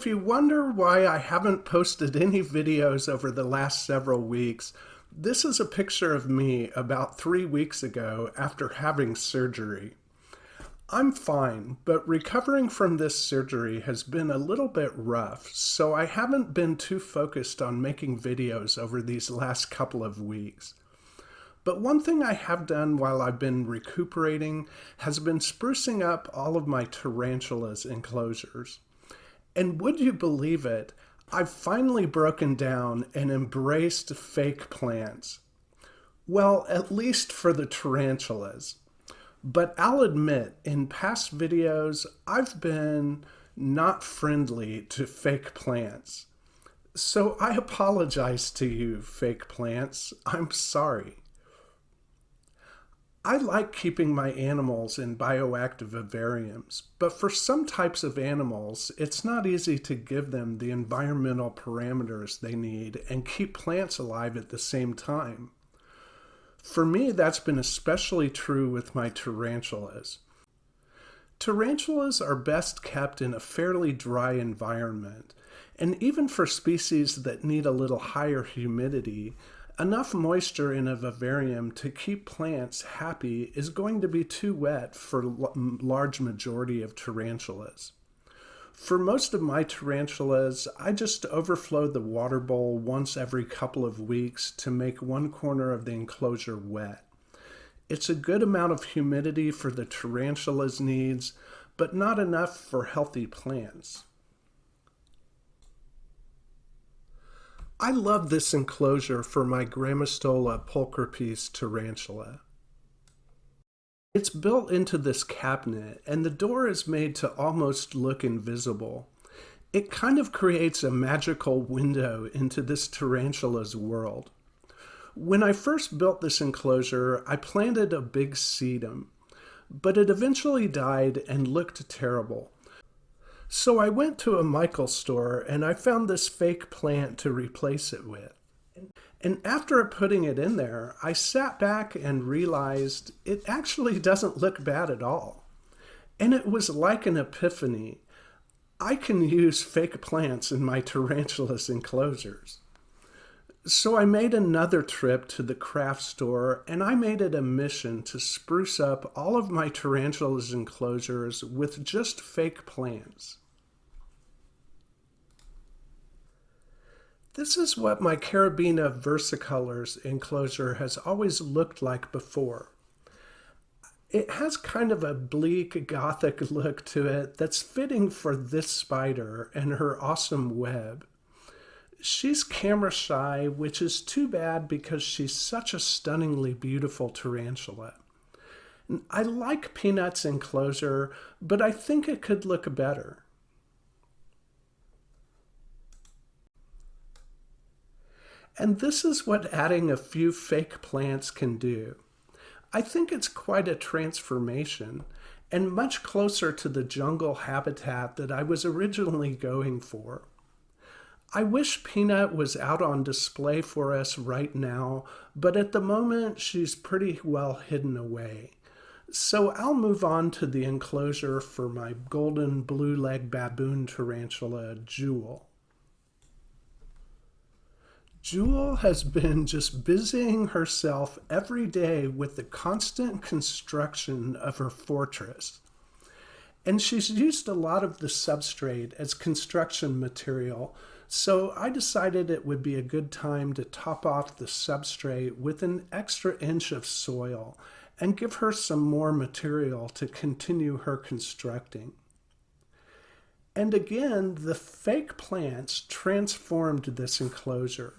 if you wonder why I haven't posted any videos over the last several weeks, this is a picture of me about 3 weeks ago after having surgery. I'm fine, but recovering from this surgery has been a little bit rough, so I haven't been too focused on making videos over these last couple of weeks. But one thing I have done while I've been recuperating has been sprucing up all of my Tarantula's enclosures. And would you believe it, I've finally broken down and embraced fake plants. Well, at least for the tarantulas. But I'll admit, in past videos, I've been not friendly to fake plants. So I apologize to you, fake plants. I'm sorry. I like keeping my animals in bioactive vivariums, but for some types of animals, it's not easy to give them the environmental parameters they need and keep plants alive at the same time. For me, that's been especially true with my tarantulas. Tarantulas are best kept in a fairly dry environment, and even for species that need a little higher humidity, enough moisture in a vivarium to keep plants happy is going to be too wet for large majority of tarantulas. For most of my tarantulas, I just overflow the water bowl once every couple of weeks to make one corner of the enclosure wet. It's a good amount of humidity for the tarantula's needs, but not enough for healthy plants. I love this enclosure for my Grammostola pulchripes tarantula. It's built into this cabinet, and the door is made to almost look invisible. It kind of creates a magical window into this tarantula's world. When I first built this enclosure, I planted a big sedum, but it eventually died and looked terrible. So I went to a Michael's store and I found this fake plant to replace it with. And after putting it in there, I sat back and realized it actually doesn't look bad at all. And it was like an epiphany. I can use fake plants in my tarantula's enclosures. So I made another trip to the craft store and I made it a mission to spruce up all of my tarantula's enclosures with just fake plants. This is what my Carabina versicolors enclosure has always looked like before. It has kind of a bleak gothic look to it that's fitting for this spider and her awesome web. She's camera shy, which is too bad because she's such a stunningly beautiful tarantula. I like Peanut's enclosure, but I think it could look better. And this is what adding a few fake plants can do. I think it's quite a transformation and much closer to the jungle habitat that I was originally going for. I wish Peanut was out on display for us right now, but at the moment she's pretty well hidden away. So I'll move on to the enclosure for my golden blue-leg baboon tarantula, Jewel. Jewel has been just busying herself every day with the constant construction of her fortress. And she's used a lot of the substrate as construction material, so I decided it would be a good time to top off the substrate with an extra inch of soil and give her some more material to continue her constructing. And again, the fake plants transformed this enclosure.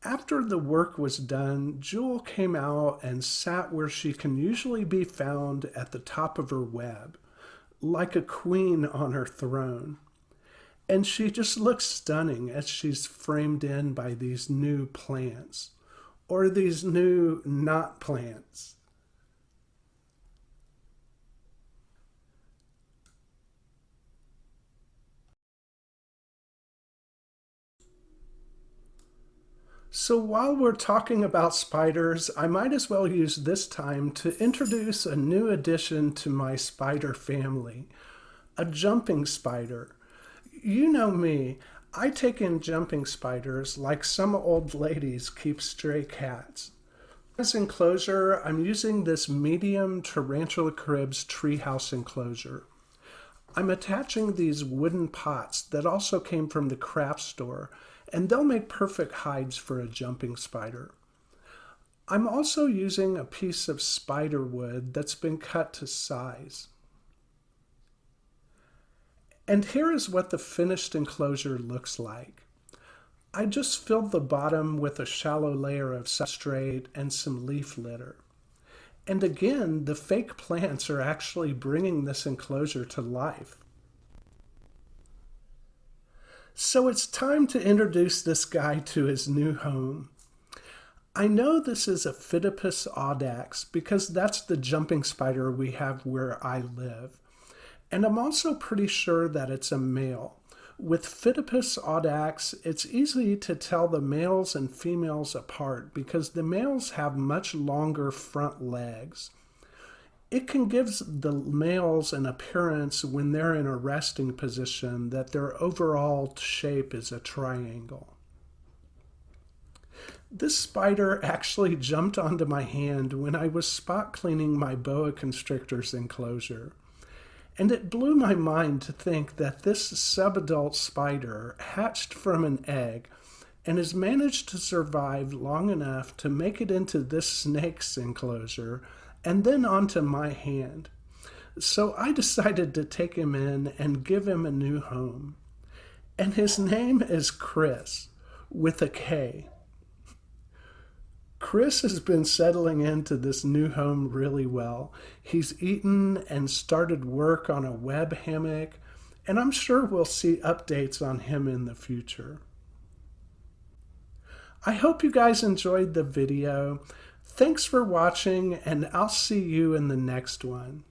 After the work was done, Jewel came out and sat where she can usually be found at the top of her web, like a queen on her throne. And she just looks stunning as she's framed in by these new plants, or these new not plants. So while we're talking about spiders, I might as well use this time to introduce a new addition to my spider family, a jumping spider. You know me, I take in jumping spiders like some old ladies keep stray cats. As enclosure, I'm using this medium Tarantula Cribs treehouse enclosure. I'm attaching these wooden pots that also came from the craft store, and they'll make perfect hides for a jumping spider. I'm also using a piece of spider wood that's been cut to size. And here is what the finished enclosure looks like. I just filled the bottom with a shallow layer of substrate and some leaf litter. And again, the fake plants are actually bringing this enclosure to life. So it's time to introduce this guy to his new home. I know this is a Phidippus audax because that's the jumping spider we have where I live. And I'm also pretty sure that it's a male. With Phidippus audax, it's easy to tell the males and females apart because the males have much longer front legs. It can give the males an appearance when they're in a resting position that their overall shape is a triangle. This spider actually jumped onto my hand when I was spot cleaning my boa constrictors enclosure. And it blew my mind to think that this subadult spider hatched from an egg and has managed to survive long enough to make it into this snake's enclosure and then onto my hand. So I decided to take him in and give him a new home. And his name is Chris, with a K. Chris has been settling into this new home really well. He's eaten and started work on a web hammock, and I'm sure we'll see updates on him in the future. I hope you guys enjoyed the video. Thanks for watching, and I'll see you in the next one.